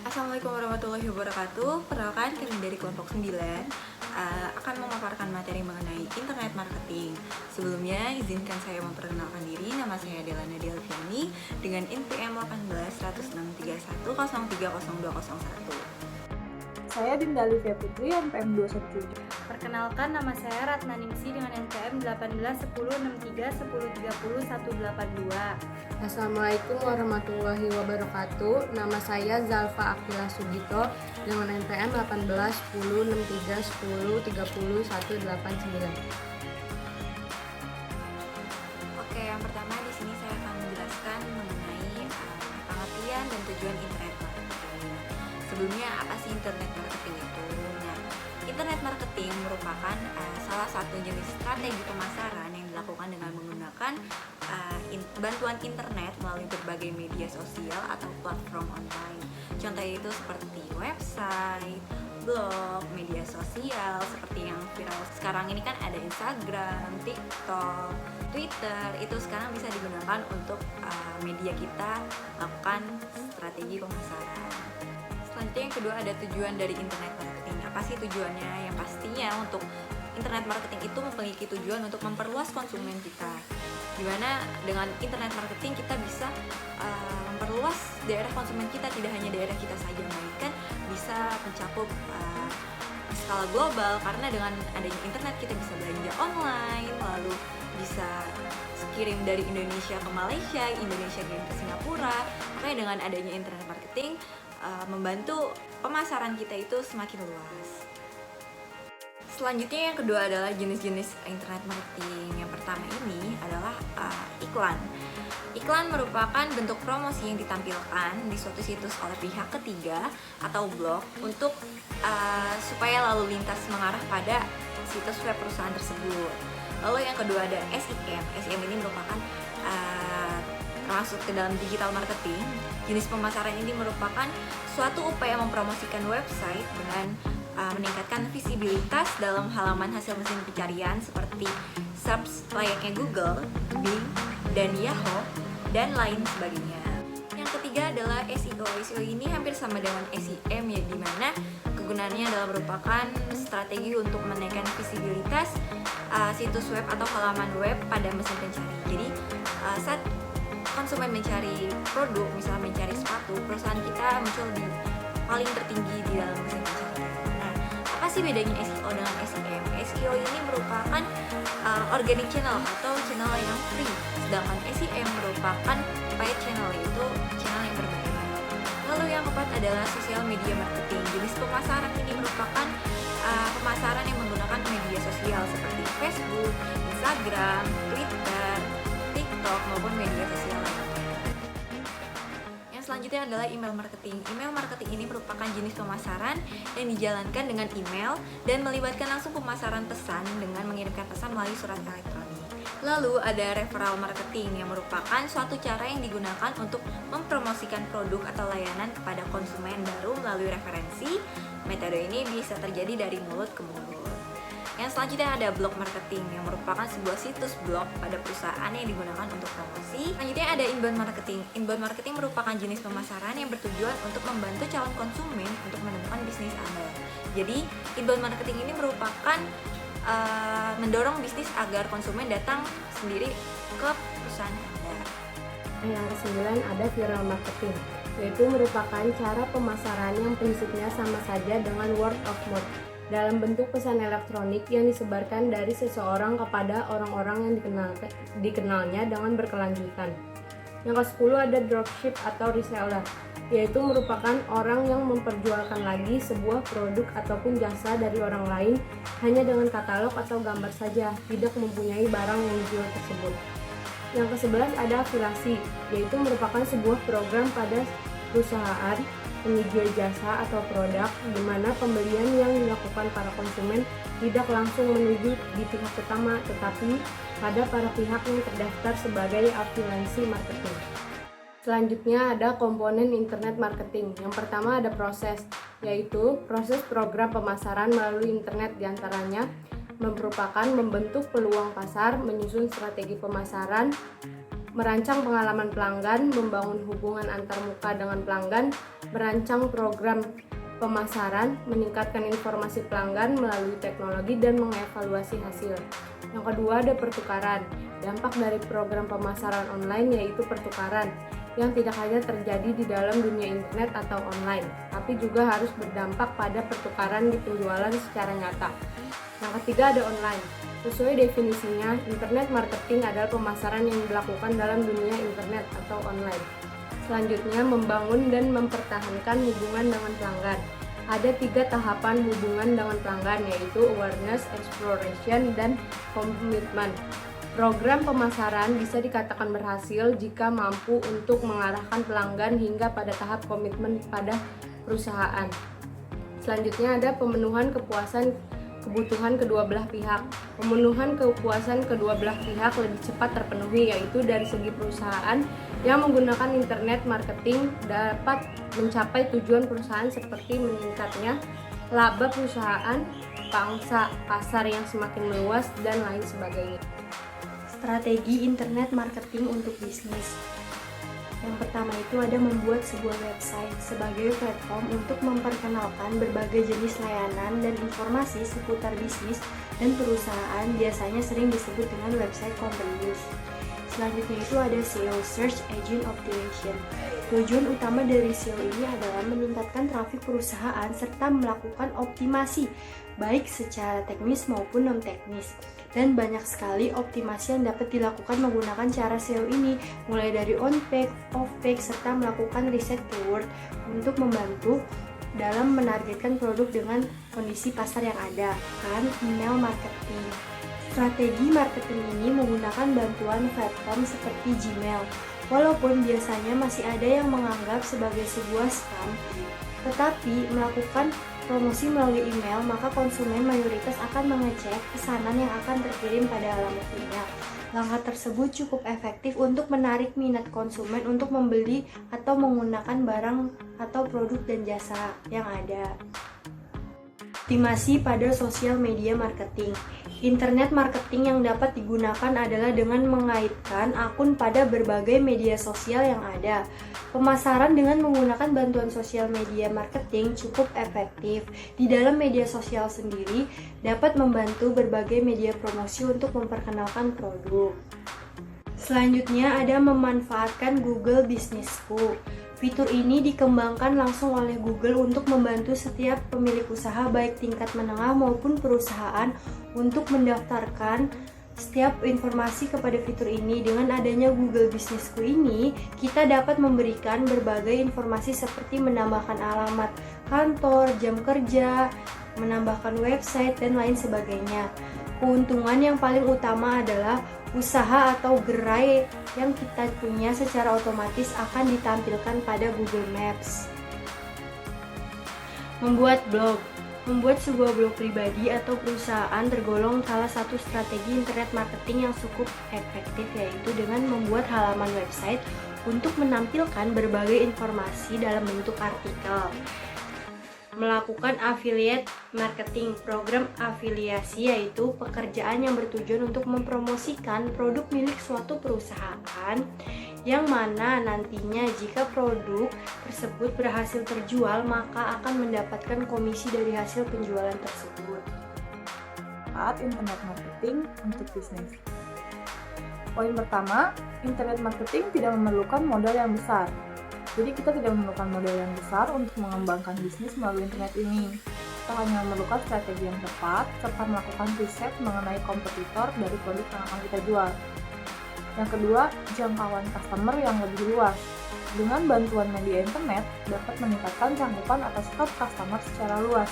Assalamualaikum warahmatullahi wabarakatuh. Perkenalkan, kami dari kelompok 9 akan memaparkan materi mengenai internet marketing. Sebelumnya, izinkan saya memperkenalkan diri. Nama saya adalah Nadia Alfiani dengan NPM 18 16031030201. Saya Dinda Livia Putri, NPM 217. Perkenalkan, nama saya Ratna Ningsi dengan NPM 18 10 63 10 30 182. Assalamualaikum warahmatullahi wabarakatuh. Nama saya Zalfa Akila Sugito dengan NPM 18 10 63 10 30 189. Oke, yang pertama di sini saya akan menjelaskan mengenai pengertian dan tujuan internet marketing. Sebelumnya, apa sih internet marketing itu? Nah, internet marketing merupakan salah satu jenis strategi pemasaran yang dilakukan dengan menggunakan bantuan internet melalui berbagai media sosial atau platform online. Contohnya itu seperti website, blog, media sosial seperti yang viral sekarang ini kan ada Instagram, TikTok, Twitter. Itu sekarang bisa digunakan untuk media kita lakukan strategi pemasaran. Selanjutnya yang kedua ada tujuan dari internet marketing. Apa sih tujuannya? Yang pastinya untuk internet marketing itu memiliki tujuan untuk memperluas konsumen kita. Dimana dengan internet marketing kita bisa memperluas daerah konsumen kita, tidak hanya daerah kita saja, melainkan bisa mencakup skala global, karena dengan adanya internet kita bisa belanja online, lalu bisa kirim dari Indonesia ke Malaysia, Indonesia kirim ke Singapura. Makanya dengan adanya internet marketing membantu pemasaran kita itu semakin luas. Selanjutnya yang kedua adalah jenis-jenis internet marketing. Yang pertama ini adalah iklan. Iklan merupakan bentuk promosi yang ditampilkan di suatu situs oleh pihak ketiga atau blog untuk supaya lalu lintas mengarah pada situs web perusahaan tersebut. Lalu yang kedua ada SEM. SEM ini merupakan termasuk ke dalam digital marketing. Jenis pemasaran ini merupakan suatu upaya mempromosikan website dengan meningkatkan visibilitas dalam halaman hasil mesin pencarian seperti search layaknya Google, Bing, dan Yahoo, dan lain sebagainya. Yang ketiga adalah SEO. SEO ini hampir sama dengan SEM, ya, dimana kegunaannya adalah merupakan strategi untuk menaikkan visibilitas situs web atau halaman web pada mesin pencari. Jadi saat konsumen mencari produk, misalnya mencari sepatu, perusahaan kita muncul di paling tertinggi di dalam mesin pencarian. Nah, apa sih bedanya SEO dengan SEM? SEO ini merupakan organic channel atau channel yang free, sedangkan SEM merupakan paid channel, yaitu channel yang berbayar. Lalu yang keempat adalah social media marketing. Jenis pemasaran ini merupakan pemasaran yang menggunakan media sosial seperti Facebook, Instagram, Twitter, TikTok, maupun media sosial lainnya. Yang selanjutnya adalah email marketing. Email marketing ini merupakan jenis pemasaran yang dijalankan dengan email dan melibatkan langsung pemasaran pesan dengan mengirimkan pesan melalui surat elektronik. Lalu ada referral marketing yang merupakan suatu cara yang digunakan untuk mempromosikan produk atau layanan kepada konsumen baru melalui referensi. Metode ini bisa terjadi dari mulut ke mulut. Yang selanjutnya ada blog marketing yang merupakan sebuah situs blog pada perusahaan yang digunakan untuk promosi. Selanjutnya ada inbound marketing. Inbound marketing merupakan jenis pemasaran yang bertujuan untuk membantu calon konsumen untuk menemukan bisnis Anda. Jadi inbound marketing ini merupakan mendorong bisnis agar konsumen datang sendiri ke perusahaan Anda. Yang kesembilan ada viral marketing, yaitu merupakan cara pemasaran yang prinsipnya sama saja dengan word of mouth, dalam bentuk pesan elektronik yang disebarkan dari seseorang kepada orang-orang yang dikenalnya dengan berkelanjutan. Yang ke-10 ada dropship atau reseller, yaitu merupakan orang yang memperjualkan lagi sebuah produk ataupun jasa dari orang lain hanya dengan katalog atau gambar saja, tidak mempunyai barang yang dijual tersebut. Yang ke-11 ada afiliasi, yaitu merupakan sebuah program pada perusahaan penyedia jasa atau produk di mana pembelian yang dilakukan para konsumen tidak langsung menuju di pihak utama, tetapi pada para pihak yang terdaftar sebagai afiliasi marketing. Selanjutnya ada komponen internet marketing. Yang pertama ada proses, yaitu proses program pemasaran melalui internet, diantaranya merupakan membentuk peluang pasar, menyusun strategi pemasaran, merancang pengalaman pelanggan, membangun hubungan antarmuka dengan pelanggan, merancang program pemasaran, meningkatkan informasi pelanggan melalui teknologi, dan mengevaluasi hasil. Yang kedua ada pertukaran. Dampak dari program pemasaran online yaitu pertukaran yang tidak hanya terjadi di dalam dunia internet atau online, tapi juga harus berdampak pada pertukaran di penjualan secara nyata. Yang ketiga ada online. Sesuai definisinya, internet marketing adalah pemasaran yang dilakukan dalam dunia internet atau online. Selanjutnya, membangun dan mempertahankan hubungan dengan pelanggan. Ada 3 tahapan hubungan dengan pelanggan, yaitu awareness, exploration, dan commitment. Program pemasaran bisa dikatakan berhasil jika mampu untuk mengarahkan pelanggan hingga pada tahap komitmen pada perusahaan. Selanjutnya ada pemenuhan kebutuhan kedua belah pihak. Pemenuhan kepuasan kedua belah pihak lebih cepat terpenuhi, yaitu dari segi perusahaan yang menggunakan internet marketing dapat mencapai tujuan perusahaan seperti meningkatnya laba perusahaan, pangsa pasar yang semakin meluas, dan lain sebagainya. Strategi internet marketing untuk bisnis. Yang pertama itu ada membuat sebuah website sebagai platform untuk memperkenalkan berbagai jenis layanan dan informasi seputar bisnis dan perusahaan, biasanya sering disebut dengan website companies. Selanjutnya itu ada SEO, Search Engine Optimization. Tujuan utama dari SEO ini adalah meningkatkan trafik perusahaan serta melakukan optimasi baik secara teknis maupun non-teknis. Dan banyak sekali optimasi yang dapat dilakukan menggunakan cara SEO ini, mulai dari on-page, off-page, serta melakukan riset keyword untuk membantu dalam menargetkan produk dengan kondisi pasar yang ada. Email marketing. Strategi marketing ini menggunakan bantuan platform seperti Gmail. Walaupun biasanya masih ada yang menganggap sebagai sebuah scam, tetapi melakukan promosi melalui email, maka konsumen mayoritas akan mengecek pesanan yang akan terkirim pada alamat email. Langkah tersebut cukup efektif untuk menarik minat konsumen untuk membeli atau menggunakan barang atau produk dan jasa yang ada. Optimasi pada sosial media marketing. Internet marketing yang dapat digunakan adalah dengan mengaitkan akun pada berbagai media sosial yang ada. Pemasaran dengan menggunakan bantuan sosial media marketing cukup efektif. Di dalam media sosial sendiri dapat membantu berbagai media promosi untuk memperkenalkan produk. Selanjutnya ada memanfaatkan Google Business School. Fitur ini dikembangkan langsung oleh Google untuk membantu setiap pemilik usaha baik tingkat menengah maupun perusahaan untuk mendaftarkan setiap informasi kepada fitur ini. Dengan adanya Google Business School ini, kita dapat memberikan berbagai informasi seperti menambahkan alamat kantor, jam kerja, menambahkan website, dan lain sebagainya. Keuntungan yang paling utama adalah usaha atau gerai yang kita punya secara otomatis akan ditampilkan pada Google Maps. Membuat blog. Membuat sebuah blog pribadi atau perusahaan tergolong salah satu strategi internet marketing yang cukup efektif, yaitu dengan membuat halaman website untuk menampilkan berbagai informasi dalam bentuk artikel. Melakukan affiliate marketing. Program afiliasi yaitu pekerjaan yang bertujuan untuk mempromosikan produk milik suatu perusahaan yang mana nantinya jika produk tersebut berhasil terjual maka akan mendapatkan komisi dari hasil penjualan tersebut. Saat internet marketing untuk bisnis. Poin pertama, internet marketing tidak memerlukan modal yang besar. Jadi kita tidak memerlukan modal yang besar untuk mengembangkan bisnis melalui internet ini. Kita hanya memerlukan strategi yang tepat, serta melakukan riset mengenai kompetitor dari produk yang akan kita jual. Yang kedua, jangkauan customer yang lebih luas. Dengan bantuan media internet, dapat meningkatkan cakupan atas top customer secara luas.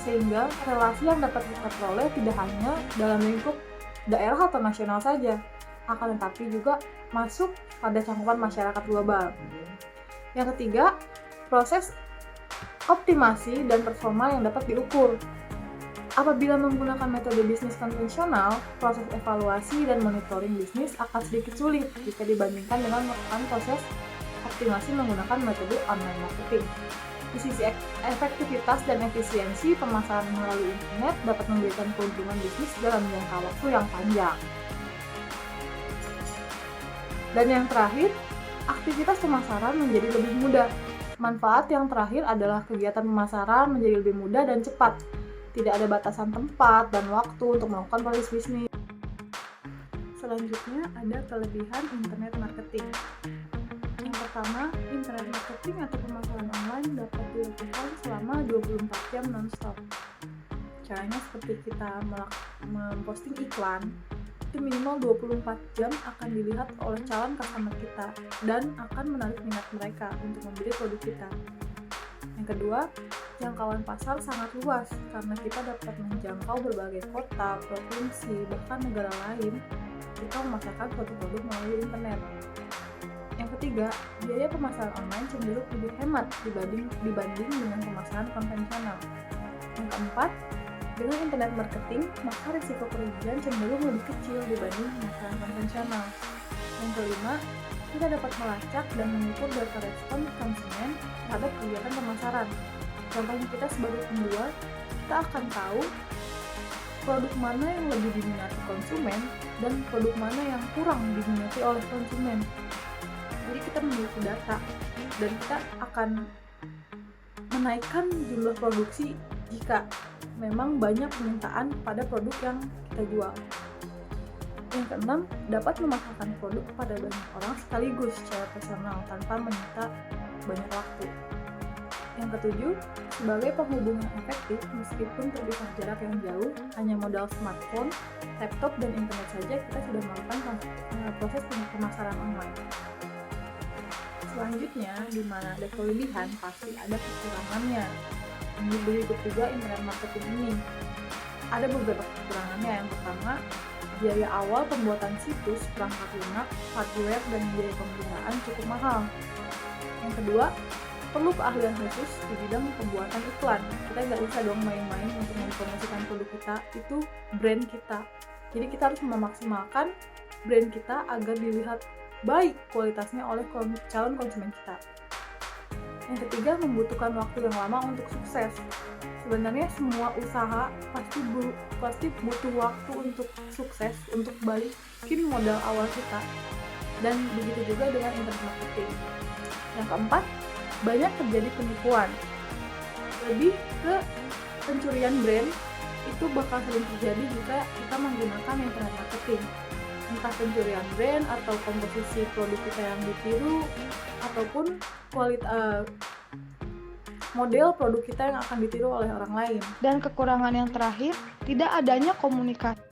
Sehingga relasi yang dapat kita peroleh tidak hanya dalam lingkup daerah atau nasional saja, akan tetapi juga masuk pada cakupan masyarakat global. Yang ketiga, proses optimasi dan performa yang dapat diukur. Apabila menggunakan metode bisnis konvensional, proses evaluasi dan monitoring bisnis akan sedikit sulit jika dibandingkan dengan melakukan proses optimasi menggunakan metode online marketing. Di sisi efektivitas dan efisiensi, pemasaran melalui internet dapat memberikan keuntungan bisnis dalam jangka waktu yang panjang. Dan yang terakhir, aktivitas pemasaran menjadi lebih mudah. Manfaat yang terakhir adalah kegiatan pemasaran menjadi lebih mudah dan cepat. Tidak ada batasan tempat dan waktu untuk melakukan proses bisnis. Selanjutnya ada kelebihan internet marketing. Yang pertama, internet marketing atau pemasaran online dapat dilakukan selama 24 jam non-stop. Caranya seperti kita memposting iklan, itu minimal 24 jam akan dilihat oleh calon customer kita dan akan menarik minat mereka untuk membeli produk kita. Yang kedua, jangkauan pasar sangat luas karena kita dapat menjangkau berbagai kota, provinsi, bahkan negara lain jika memasarkan suatu produk melalui internet. Yang ketiga, biaya pemasaran online cenderung lebih hemat dibanding dengan pemasaran konvensional. Yang keempat, dengan internet marketing, maka risiko kerugian cenderung lebih kecil dibanding pemasaran konvensional. Yang kelima, kita dapat melacak dan mengukur data respon konsumen terhadap kegiatan pemasaran. Contohnya kita sebagai penjual, kita akan tahu produk mana yang lebih diminati konsumen dan produk mana yang kurang diminati oleh konsumen. Jadi kita memiliki data dan kita akan menaikkan jumlah produksi jika memang banyak permintaan pada produk yang kita jual. Yang keenam, dapat memasarkan produk kepada banyak orang sekaligus secara personal tanpa menyita banyak waktu. Yang ketujuh, sebagai penghubung yang efektif meskipun terpisah jarak yang jauh, hanya modal smartphone, laptop, dan internet saja kita sudah melakukan proses pemasaran online. Selanjutnya, di mana ada kelebihan pasti ada kekurangannya. Ini berikut juga internet marketing ini. Ada beberapa kekurangannya. Yang pertama, biaya awal pembuatan situs, perangkat lunak, hardware, dan biaya penggunaan cukup mahal. Yang kedua, perlu keahlian khusus di bidang pembuatan iklan. Kita nggak bisa dong main-main untuk mempromosikan produk kita, itu brand kita. Jadi kita harus memaksimalkan brand kita agar dilihat baik kualitasnya oleh calon konsumen kita. Yang ketiga, membutuhkan waktu yang lama untuk sukses. Sebenarnya semua usaha pasti butuh waktu untuk sukses, untuk balikin modal awal kita. Dan begitu juga dengan internet marketing. Yang keempat, banyak terjadi penipuan. Lebih ke pencurian brand itu bakal sering terjadi jika kita menggunakan internet marketing. Entah pencurian brand atau komposisi produk kita yang ditiru ataupun model produk kita yang akan ditiru oleh orang lain. Dan kekurangan yang terakhir, tidak adanya komunikasi